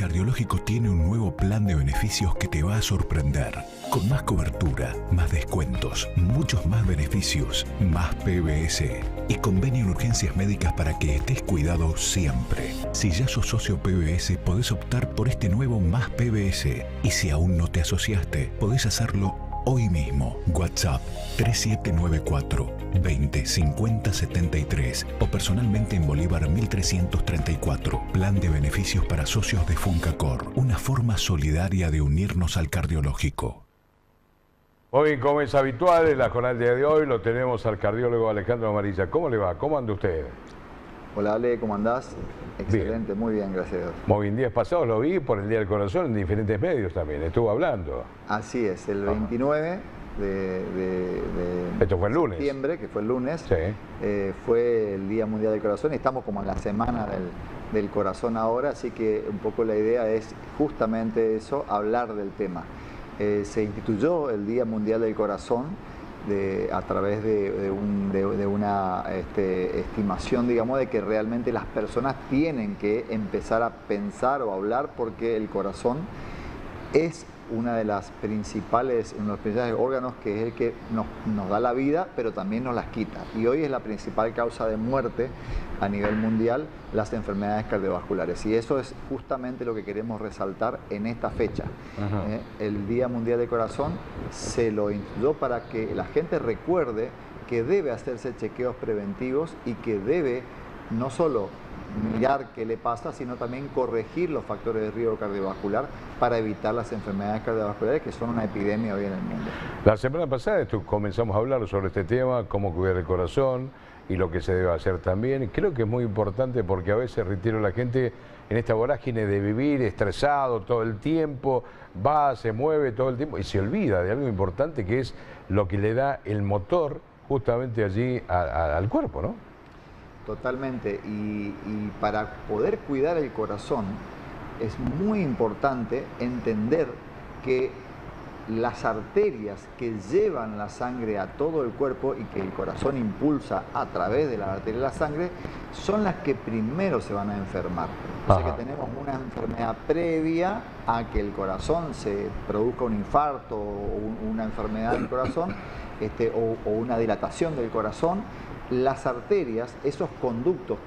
Cardiológico tiene un nuevo plan de beneficios que te va a sorprender. Con más cobertura, más descuentos, muchos más beneficios, más PBS y convenio en urgencias médicas para que estés cuidado siempre. Si ya sos socio PBS, podés optar por este nuevo más PBS. Y si aún no te asociaste, podés hacerlo hoy mismo. WhatsApp 3794 20 50 73 o personalmente en Bolívar 1334. Plan de beneficios para socios de Funcacor. Una forma solidaria de unirnos al cardiológico. Hoy, como es habitual, en la jornada del día de hoy lo tenemos al cardiólogo Alejandro Amarilla. ¿Cómo le va? ¿Cómo anda usted? Hola Ale, ¿cómo andás? Excelente, bien. Muy bien, gracias a Dios. Muy bien, días pasados lo vi por el Día del Corazón en diferentes medios también, estuvo hablando. Así es, el 29 Esto fue el lunes. septiembre, que fue el lunes, sí. fue el Día Mundial del Corazón y estamos como en la semana del corazón ahora, así que un poco la idea es justamente eso, hablar del tema. Se instituyó el Día Mundial del Corazón a través de una estimación, digamos, de que realmente las personas tienen que empezar a pensar o hablar porque el corazón es uno de los principales órganos que es el que nos da la vida, pero también nos las quita. Y hoy es la principal causa de muerte a nivel mundial, las enfermedades cardiovasculares. Y eso es justamente lo que queremos resaltar en esta fecha. El Día Mundial del Corazón se lo instituyó para que la gente recuerde que debe hacerse chequeos preventivos y que debe no solo mirar qué le pasa, sino también corregir los factores de riesgo cardiovascular para evitar las enfermedades cardiovasculares que son una epidemia hoy en el mundo. La semana pasada comenzamos a hablar sobre este tema, cómo cuidar el corazón y lo que se debe hacer también. Creo que es muy importante porque a veces, reitero, la gente en esta vorágine de vivir estresado todo el tiempo, va, se mueve todo el tiempo y se olvida de algo importante que es lo que le da el motor justamente allí al cuerpo, ¿no? Totalmente, y para poder cuidar el corazón es muy importante entender que las arterias que llevan la sangre a todo el cuerpo y que el corazón impulsa a través de las arterias de la sangre son las que primero se van a enfermar. O sea que tenemos una enfermedad previa a que el corazón se produzca un infarto o una enfermedad del corazón o una dilatación del corazón. Las arterias, esos conductos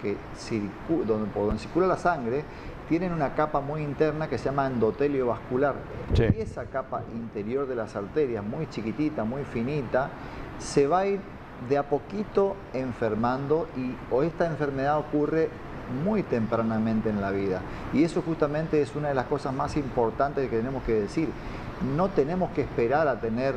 por donde circula la sangre, tienen una capa muy interna que se llama endotelio vascular. Sí. Y esa capa interior de las arterias, muy chiquitita, muy finita, se va a ir de a poquito enfermando o esta enfermedad ocurre muy tempranamente en la vida. Y eso justamente es una de las cosas más importantes que tenemos que decir. No tenemos que esperar a tener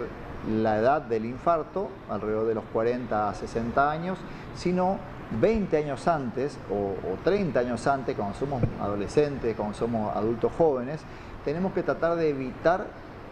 la edad del infarto, alrededor de los 40 a 60 años, sino 20 años antes o 30 años antes, cuando somos adolescentes, cuando somos adultos jóvenes, tenemos que tratar de evitar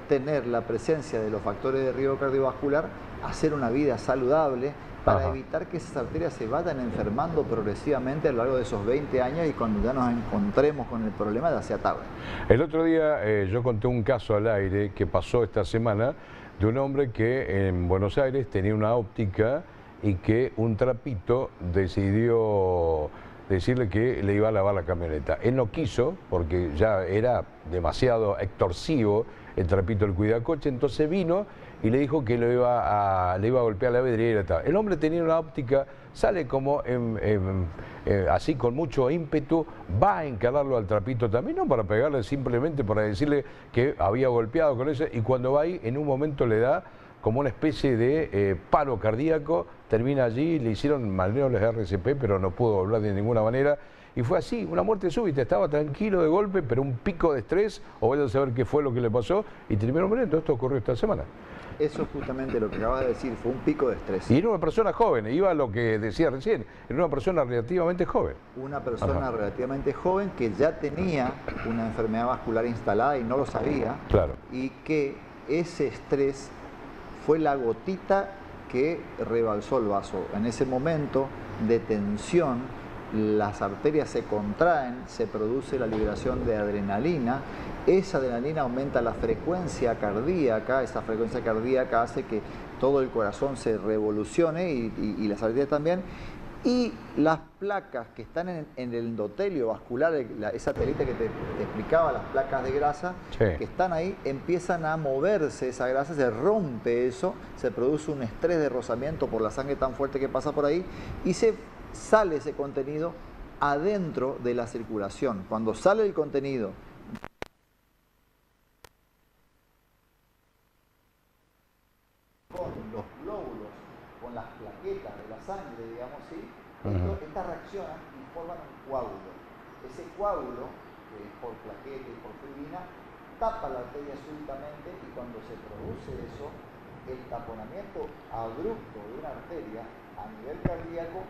tener la presencia de los factores de riesgo cardiovascular, hacer una vida saludable para evitar que esas arterias se vayan enfermando progresivamente a lo largo de esos 20 años y cuando ya nos encontremos con el problema ya sea tarde. El otro día yo conté un caso al aire que pasó esta semana de un hombre que en Buenos Aires tenía una óptica y que un trapito decidió decirle que le iba a lavar la camioneta. Él no quiso porque ya era demasiado extorsivo el trapito del cuidacoche, entonces vino y le dijo que le iba a golpear la vidriera. El hombre tenía una óptica, sale como así con mucho ímpetu, va a encararlo al trapito también, no para pegarle, simplemente para decirle que había golpeado con eso, y cuando va ahí, en un momento le da como una especie de paro cardíaco, termina allí, le hicieron maniobras de RCP, pero no pudo volver de ninguna manera, y fue así, una muerte súbita, estaba tranquilo de golpe, pero un pico de estrés, o vaya a saber qué fue lo que le pasó, y terminó muriendo. Esto ocurrió esta semana. Eso es justamente lo que acabas de decir, fue un pico de estrés. Y era una persona joven, iba a lo que decía recién, era una persona relativamente joven. Una persona relativamente joven que ya tenía una enfermedad vascular instalada y no lo sabía. Claro. Y que ese estrés fue la gotita que rebalsó el vaso. En ese momento de tensión, las arterias se contraen, se produce la liberación de adrenalina, esa adrenalina aumenta la frecuencia cardíaca, esa frecuencia cardíaca hace que todo el corazón se revolucione y las arterias también, Y las placas que están en el endotelio vascular, esa telita que te explicaba, las placas de grasa, Sí. que están ahí, empiezan a moverse esa grasa, se rompe eso, se produce un estrés de rozamiento por la sangre tan fuerte que pasa por ahí y sale ese contenido adentro de la circulación. Cuando sale el contenido con los glóbulos, con las plaquetas de la sangre, digamos así, estas reaccionan y forman un coágulo. Ese coágulo, que es por plaqueta y por fibrina, tapa la arteria súbitamente y cuando se produce eso, el taponamiento abrupto de una arteria a nivel cardíaco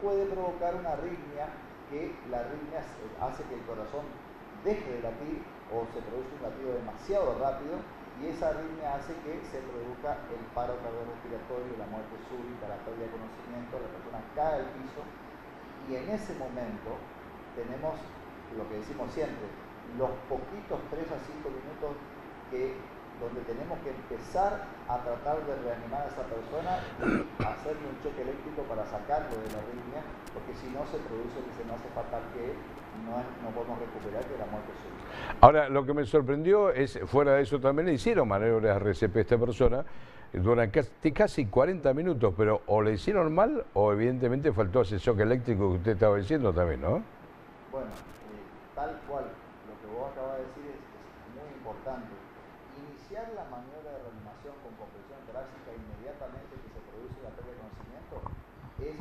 puede provocar una arritmia, que la arritmia hace que el corazón deje de latir o se produce un latido demasiado rápido y esa arritmia hace que se produzca el paro cardiorrespiratorio, la muerte súbita, la pérdida de conocimiento, la persona cae al piso y en ese momento tenemos lo que decimos siempre, los poquitos 3 a 5 minutos donde tenemos que empezar a tratar de reanimar a esa persona y hacerle un choque eléctrico para sacarlo de la arritmia, porque si no se produce el desenlace fatal que no podemos recuperar, que es la muerte súbita. Ahora, lo que me sorprendió es, fuera de eso también le hicieron maniobras RCP a esta persona durante casi 40 minutos, pero o le hicieron mal o evidentemente faltó ese choque eléctrico que usted estaba diciendo también, ¿no? Bueno, tal cual, lo que vos acabas de decir es muy importante. Iniciar la maniobra de reanimación con compresión torácica inmediatamente que se produce la pérdida de conocimiento es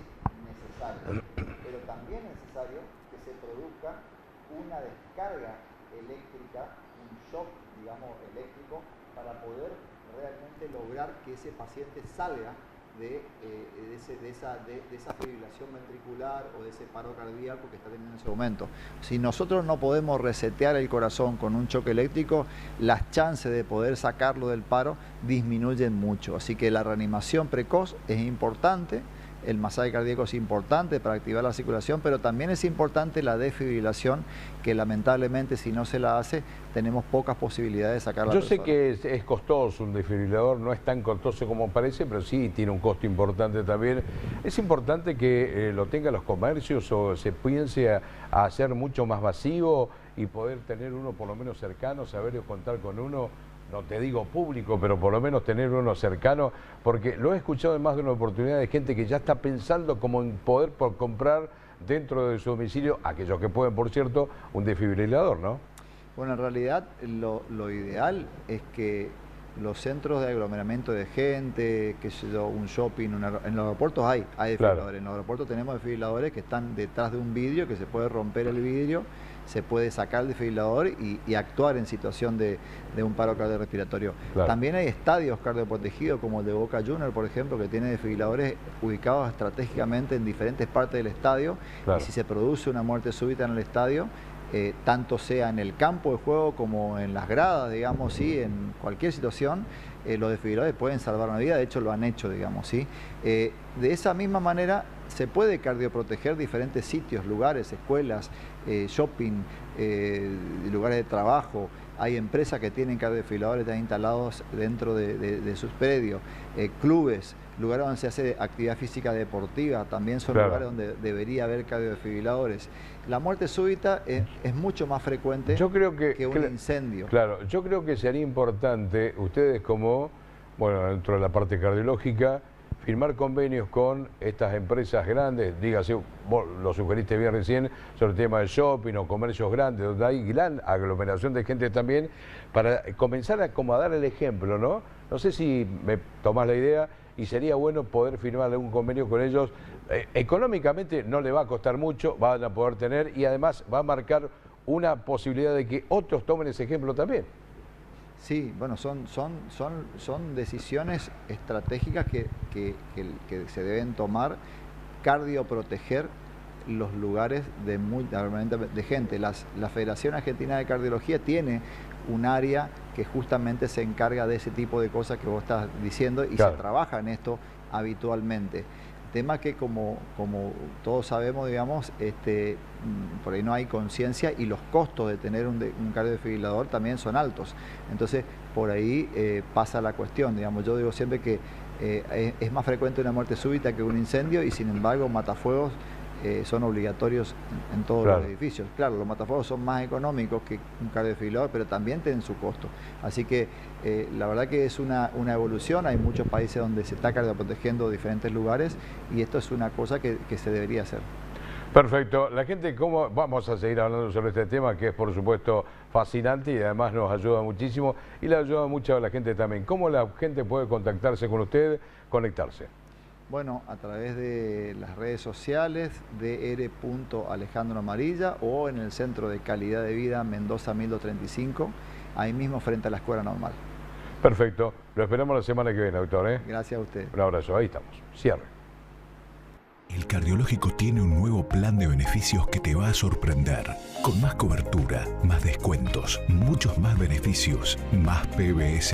necesario, pero también es necesario que se produzca una descarga eléctrica, un shock, digamos, eléctrico, para poder realmente lograr que ese paciente salga de esa fibrilación ventricular o de ese paro cardíaco que está teniendo en ese momento. Si nosotros no podemos resetear el corazón con un choque eléctrico, las chances de poder sacarlo del paro disminuyen mucho. Así que la reanimación precoz es importante, el masaje cardíaco es importante para activar la circulación, pero también es importante la desfibrilación, que lamentablemente si no se la hace, tenemos pocas posibilidades de sacar la persona. Yo sé que es costoso un desfibrilador, no es tan costoso como parece, pero sí tiene un costo importante también. Es importante que lo tengan los comercios o se piense a hacer mucho más masivo y poder tener uno por lo menos cercano, saber contar con uno. No te digo público, pero por lo menos tener uno cercano, porque lo he escuchado en más de una oportunidad de gente que ya está pensando como en poder comprar dentro de su domicilio, aquellos que pueden, por cierto, un desfibrilador, ¿no? Bueno, en realidad lo ideal es que los centros de aglomeramiento de gente, qué sé yo, un shopping, en los aeropuertos hay desfibriladores. Claro. En los aeropuertos tenemos desfibriladores que están detrás de un vidrio, que se puede romper el vidrio, se puede sacar el desfibrilador y actuar en situación de un paro cardiorrespiratorio. Claro. También hay estadios cardioprotegidos como el de Boca Juniors, por ejemplo, que tiene desfibriladores ubicados estratégicamente en diferentes partes del estadio. Claro. Y si se produce una muerte súbita en el estadio, tanto sea en el campo de juego como en las gradas, digamos, ¿sí? En cualquier situación, los desfibriladores pueden salvar una vida, de hecho lo han hecho, digamos, ¿sí? De esa misma manera se puede cardioproteger diferentes sitios, lugares, escuelas, shopping, lugares de trabajo. Hay empresas que tienen cardiofibriladores instalados dentro de sus predios, clubes, lugares donde se hace actividad física deportiva, también son lugares donde debería haber cardiofibriladores. La muerte súbita es mucho más frecuente que un incendio. Claro, yo creo que sería importante, ustedes como, bueno, dentro de la parte cardiológica, firmar convenios con estas empresas grandes, dígase, vos lo sugeriste bien recién, sobre el tema del shopping o comercios grandes, donde hay gran aglomeración de gente también, para comenzar a como a dar el ejemplo, ¿no? No sé si me tomás la idea y sería bueno poder firmar algún convenio con ellos. Económicamente no le va a costar mucho, van a poder tener y además va a marcar una posibilidad de que otros tomen ese ejemplo también. Sí, bueno, son decisiones estratégicas que se deben tomar, cardioproteger los lugares de gente. La Federación Argentina de Cardiología tiene un área que justamente se encarga de ese tipo de cosas que vos estás diciendo y claro, se trabaja en esto habitualmente. Tema que como todos sabemos, digamos, por ahí no hay conciencia y los costos de tener un cardiofibrilador también son altos. Entonces, por ahí pasa la cuestión, digamos. Yo digo siempre que es más frecuente una muerte súbita que un incendio y sin embargo matafuegos son obligatorios en todos los edificios. Claro, los matafuegos son más económicos que un cardiofibrilador, pero también tienen su costo. Así que la verdad que es una evolución. Hay muchos países donde se está cardioprotegiendo diferentes lugares y esto es una cosa que se debería hacer. Perfecto. La gente, ¿cómo vamos a seguir hablando sobre este tema que es por supuesto fascinante y además nos ayuda muchísimo y le ayuda mucho a la gente también? ¿Cómo la gente puede contactarse con usted, conectarse? Bueno, a través de las redes sociales de R.Alejandro Amarilla o en el Centro de Calidad de Vida Mendoza 1235, ahí mismo frente a la Escuela Normal. Perfecto. Lo esperamos la semana que viene, doctor. Gracias a usted. Un abrazo. Ahí estamos. Cierre. El cardiológico tiene un nuevo plan de beneficios que te va a sorprender. Con más cobertura, más descuentos, muchos más beneficios, más PBS.